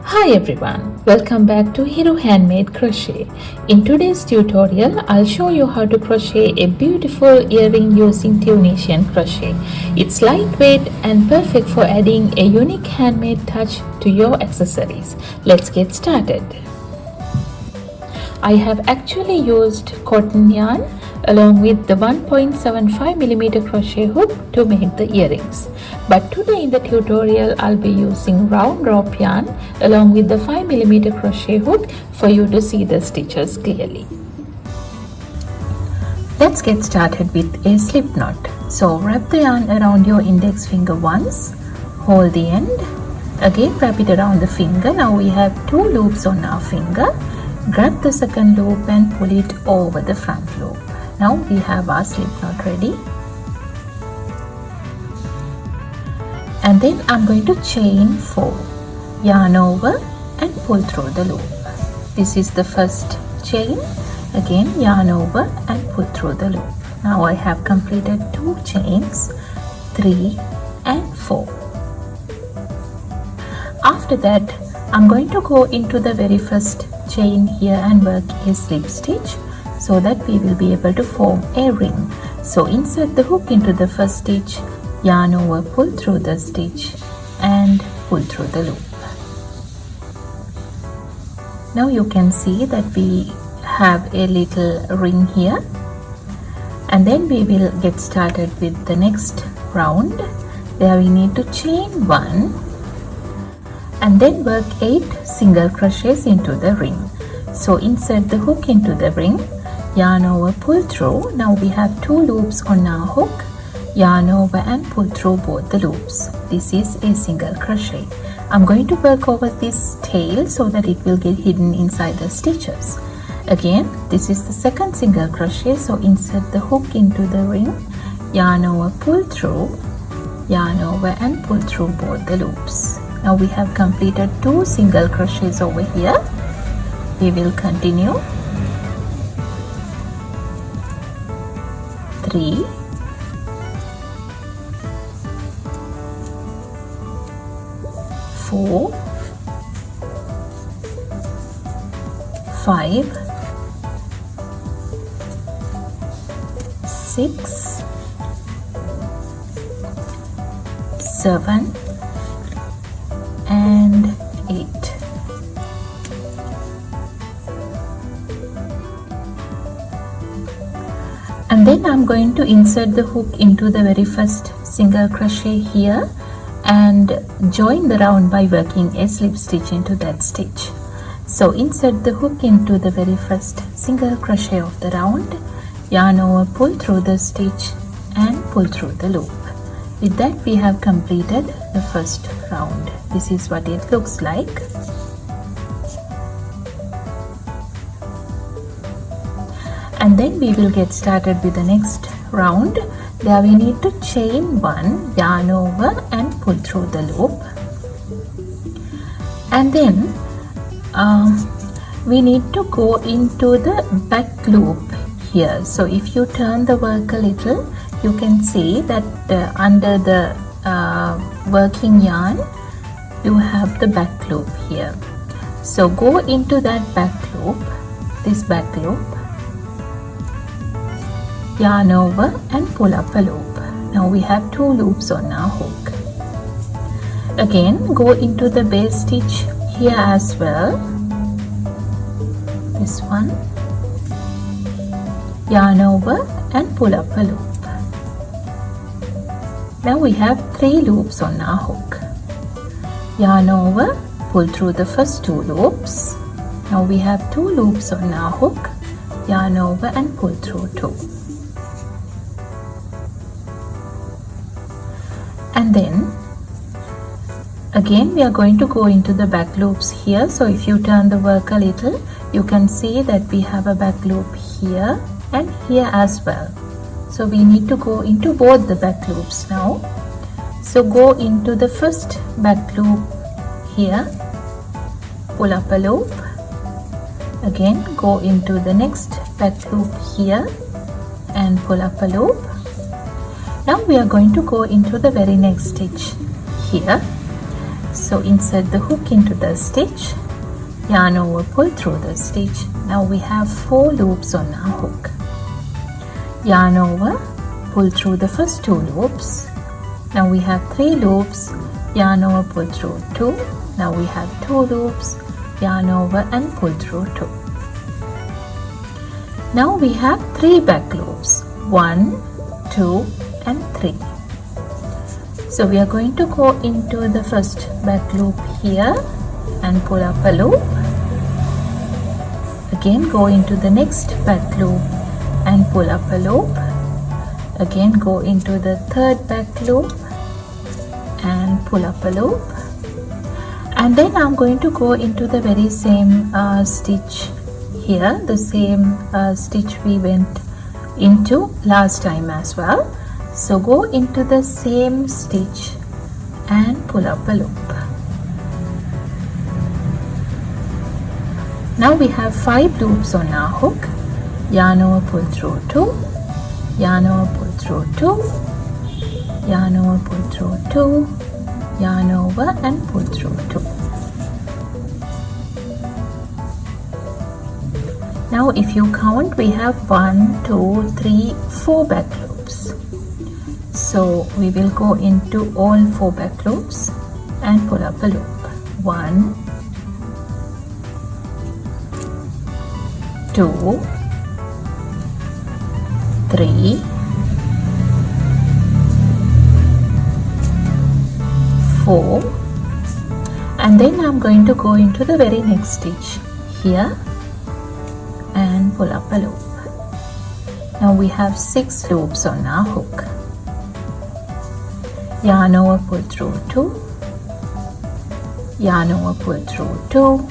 Hi everyone, welcome back to Hero Handmade Crochet. In today's tutorial, I'll show you how to crochet a beautiful earring using Tunisian crochet. It's lightweight and perfect for adding a unique handmade touch to your accessories. Let's get started. I have actually used cotton yarn along with the 1.75mm crochet hook to make the earrings. But today in the tutorial I'll be using round rope yarn along with the 5mm crochet hook for you to see the stitches clearly. Let's get started with a slip knot. So wrap the yarn around your index finger once, hold the end, again wrap it around the finger. Now we have 2 loops on our finger. Grab the second loop and pull it over the front loop. Now we have our slip knot ready. And then I'm going to chain 4, yarn over and pull through the loop. This is the first chain. Again yarn over and pull through the loop. Now I have completed 2 chains, 3 and 4. After that I'm going to go into the very first chain here and work a slip stitch so that we will be able to form a ring. So insert the hook into the first stitch, yarn over, pull through the stitch and pull through the loop. Now you can see that we have a little ring here, and then we will get started with the next round. There we need to chain 1 and then work 8 single crochets into the ring. So insert the hook into the ring, yarn over, pull through. Now we have 2 loops on our hook, yarn over and pull through both the loops. This is a single crochet. I'm going to work over this tail so that it will get hidden inside the stitches. Again, this is the second single crochet, so insert the hook into the ring, yarn over, pull through, yarn over and pull through both the loops. Now we have completed 2 single crochets over here. We will continue. 3, 4, 5, 6, 7 and 8. And then I'm going to insert the hook into the very first single crochet here and join the round by working a slip stitch into that stitch. So insert the hook into the very first single crochet of the round, yarn over, pull through the stitch and pull through the loop. With that we have completed the first round. This is what it looks like. And then we will get started with the next round. There we need to chain 1, yarn over and pull through the loop. And then we need to go into the back loop here. So if you turn the work a little, you can see that under the working yarn you have the back loop here. So go into that back loop, this back loop, yarn over and pull up a loop. Now we have 2 loops on our hook. Again go into the base stitch here as well, this one, yarn over and pull up a loop. Now we have 3 loops on our hook. Yarn over, pull through the first 2 loops. Now we have 2 loops on our hook, yarn over and pull through 2. And then again we are going to go into the back loops here. So if you turn the work a little, you can see that we have a back loop here and here as well. So we need to go into both the back loops now. So go into the first back loop here, pull up a loop, again go into the next back loop here and pull up a loop. Now we are going to go into the very next stitch here, So insert the hook into the stitch, yarn over, pull through the stitch. Now we have 4 loops on our hook. Yarn over, pull through the first 2 loops. Now we have 3 loops, yarn over, pull through 2. Now we have 2 loops, yarn over and pull through 2. Now we have 3 back loops, 1, 2 and 3. So we are going to go into the first back loop here and pull up a loop. Again go into the next back loop and pull up a loop. Again go into the third back loop and pull up a loop. And then I'm going to go into the very same stitch here, the same stitch we went into last time as well. So go into the same stitch and pull up a loop. Now we have 5 loops on our hook. Yarn over, pull through 2, yarn over, pull through 2, yarn over, pull through 2, yarn over and pull through 2. Now if you count, we have 1, 2, 3, 4 back loops. So we will go into all 4 back loops and pull up a loop. 1, 2, 3, 4, and then I'm going to go into the very next stitch here and pull up a loop. Now we have 6 loops on our hook. Yarn over, pull through 2, yarn over, pull through 2,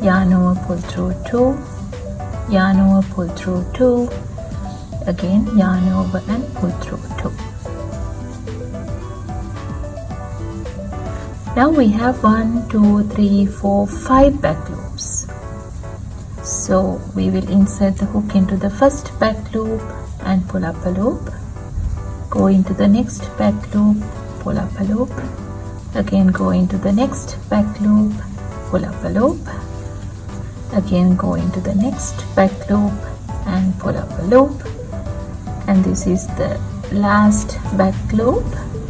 yarn over, pull through 2, yarn over, pull through 2, again yarn over and pull through 2. Now we have 1, 2, 3, 4, 5 back loops. So we will insert the hook into the first back loop and pull up a loop. Go into the next back loop, pull up a loop. Again go into the next back loop, pull up a loop. Again go into the next back loop and pull up a loop. And this is the last back loop,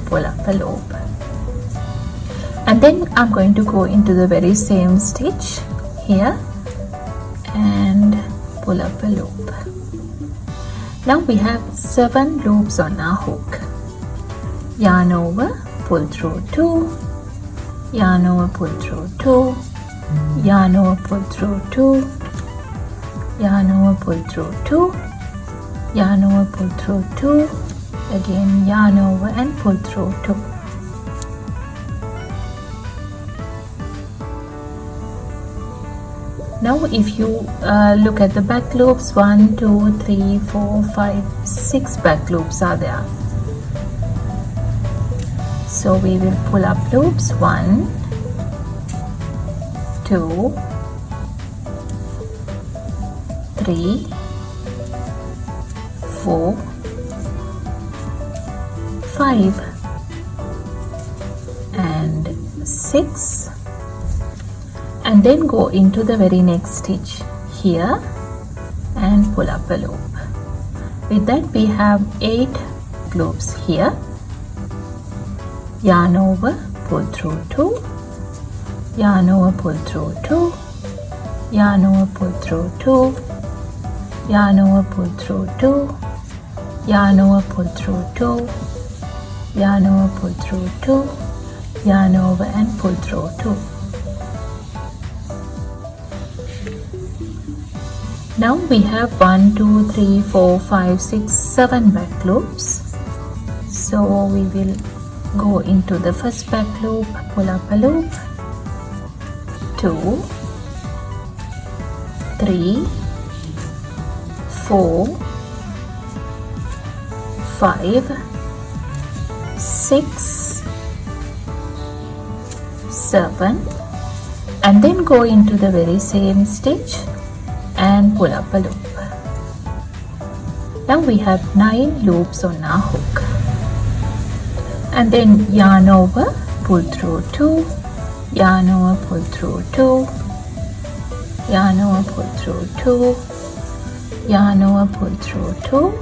pull up a loop. And then I'm going to go into the very same stitch here and pull up a loop. Now we have 7 loops on our hook. Yarn over, pull through 2, yarn over, pull through 2, yarn over, pull through 2, yarn over, pull through 2, yarn over, pull through 2, again yarn over and pull through 2. Now if you look at the back loops, 1, 2, 3, 4, 5, 6 back loops are there. So we will pull up loops 1, 2, 3, 4, 5 and 6, and then go into the very next stitch here and pull up a loop. With that we have 8 loops here. Yarn over, pull through 2, yarn over, pull through 2, yarn over, pull through 2, yarn over, pull through 2, yarn over, pull through 2, yarn over, pull through 2, yarn over and pull through 2. Now we have 1, 2, 3, 4, 5, 6, 7 back loops. So we will go into the first back loop, pull up a loop, 2, 3, 4, 5, 6, 7, and then go into the very same stitch and pull up a loop. Now we have 9 loops on our hook, and then yarn over, pull through 2, yarn over, pull through 2, yarn over, pull through 2, yarn over, pull through 2,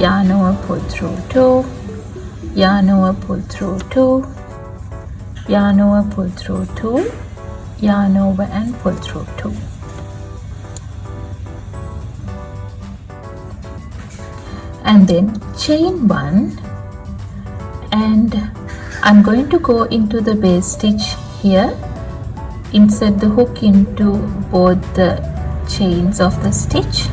yarn over, pull through 2, yarn over, pull through 2, yarn over, pull through 2, yarn over and pull through 2. And then chain 1, and I'm going to go into the base stitch here, insert the hook into both the chains of the stitch,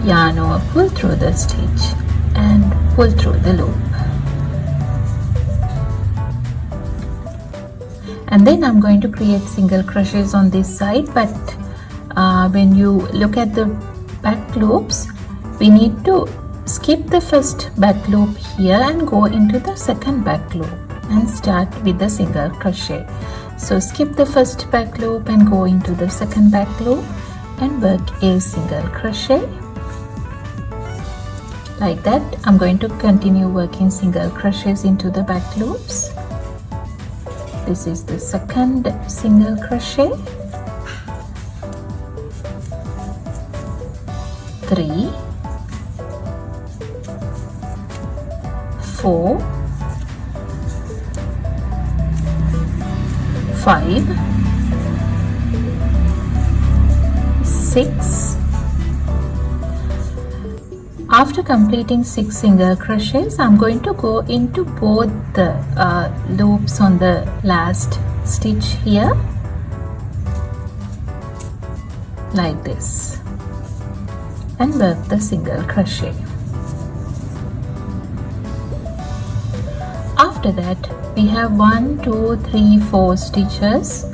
yarn over, pull through the stitch and pull through the loop. And then I'm going to create single crochets on this side, but when you look at the back loops, we need to skip the first back loop here and go into the second back loop and start with the single crochet. So skip the first back loop and go into the second back loop and work a single crochet. Like that, I'm going to continue working single crochets into the back loops. This is the second single crochet, 3, 4, 5, 6. After completing 6 single crochets, I'm going to go into both the loops on the last stitch here, like this, and work the single crochet. After that, we have 1, 2, 3, 4 stitches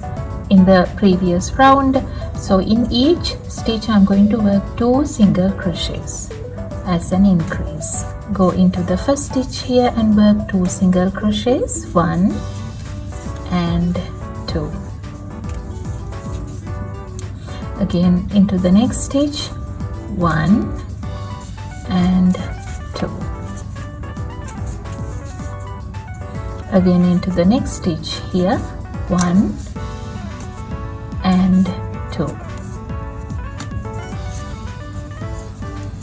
in the previous round. So in each stitch, I'm going to work 2 single crochets as an increase. Go into the first stitch here and work 2 single crochets, 1 and 2. Again into the next stitch, 1 and 2. Again into the next stitch here, 1 and 2.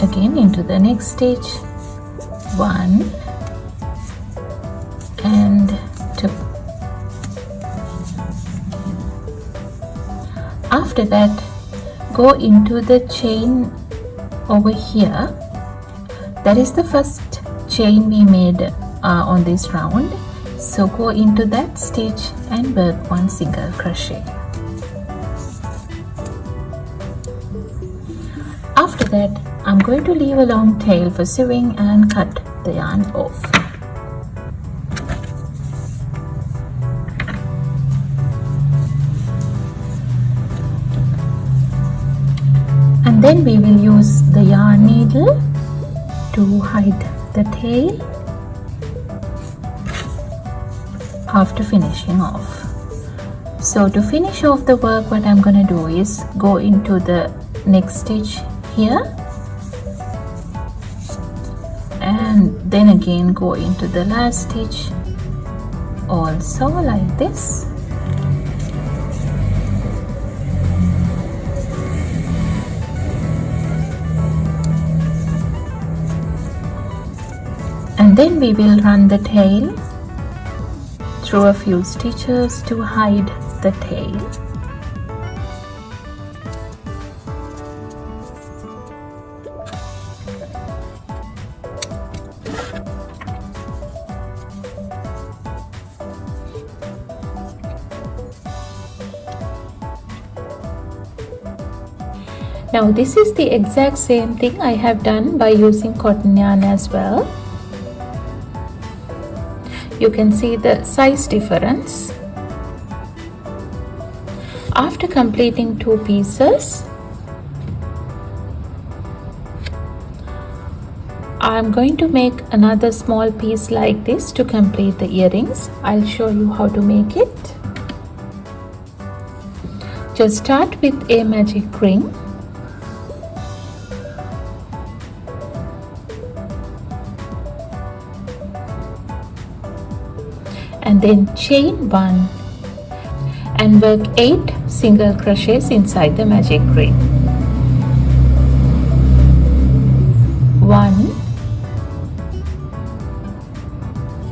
Again into the next stitch, 1 and 2. After that, go into the chain over here. That is the first chain we made on this round. So go into that stitch and work 1 single crochet. After that, I'm going to leave a long tail for sewing and cut the yarn off. And then we will use the yarn needle to hide the tail after finishing off. So to finish off the work, what I'm going to do is go into the next stitch here and then again go into the last stitch also, like this. And then we will run the tail through a few stitches to hide the tail. Now this is the exact same thing I have done by using cotton yarn as well. You can see the size difference. After completing 2 pieces, I'm going to make another small piece like this to complete the earrings. I'll show you how to make it. Just start with a magic ring. and then chain 1 and work 8 single crochets inside the magic ring. 1,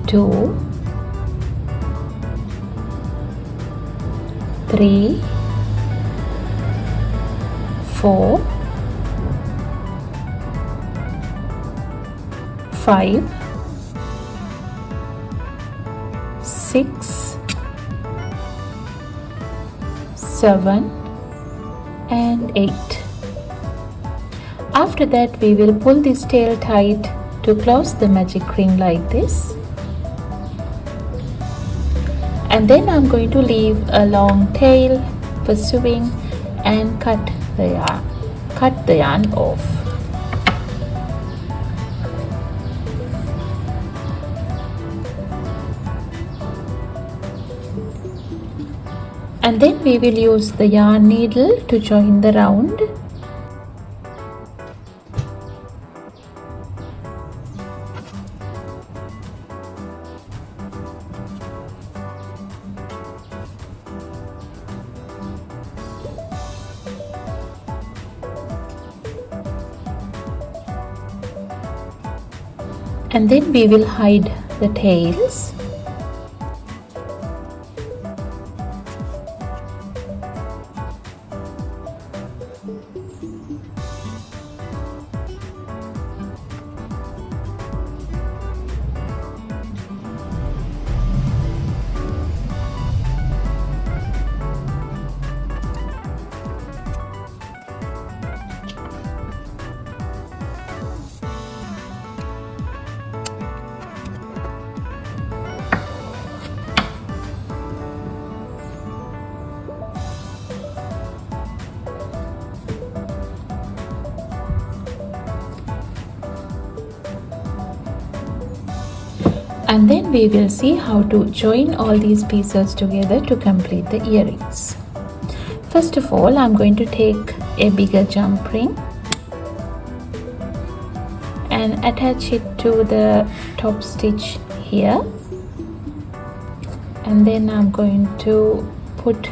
2, 3, 4, 5, 6, 7 and 8. After that we will pull this tail tight to close the magic ring like this, and then I'm going to leave a long tail for sewing and cut the yarn off. And then we will use the yarn needle to join the round. And then we will hide the tails. And then we will see how to join all these pieces together to complete the earrings. First of all, I'm going to take a bigger jump ring and attach it to the top stitch here, and then I'm going to put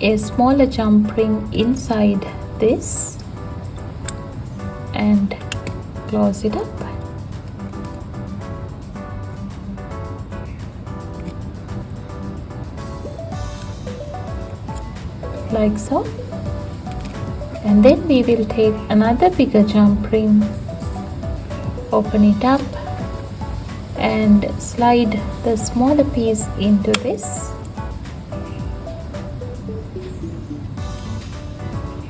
a smaller jump ring inside this and close it up. Like so, and then we will take another bigger jump ring, open it up and slide the smaller piece into this,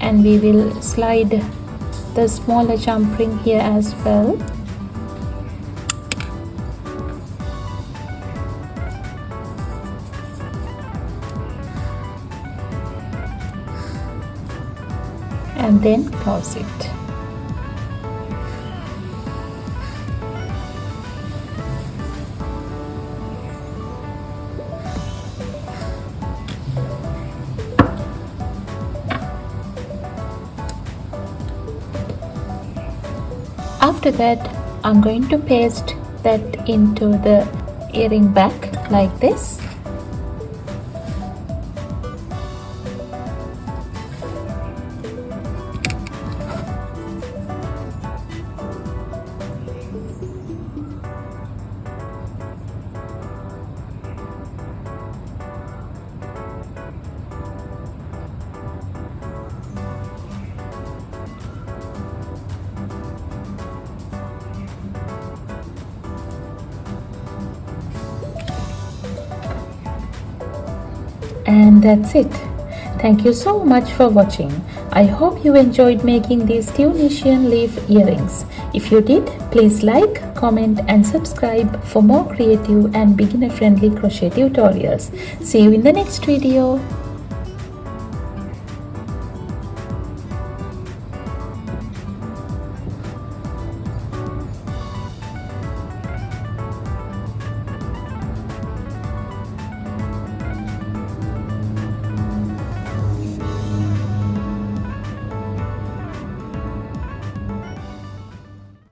and we will slide the smaller jump ring here as well. And then close it. After that, I'm going to paste that into the earring back like this. And that's it. Thank you so much for watching. I hope you enjoyed making these Tunisian leaf earrings. If you did, please like, comment and subscribe for more creative and beginner friendly crochet tutorials. See you in the next video.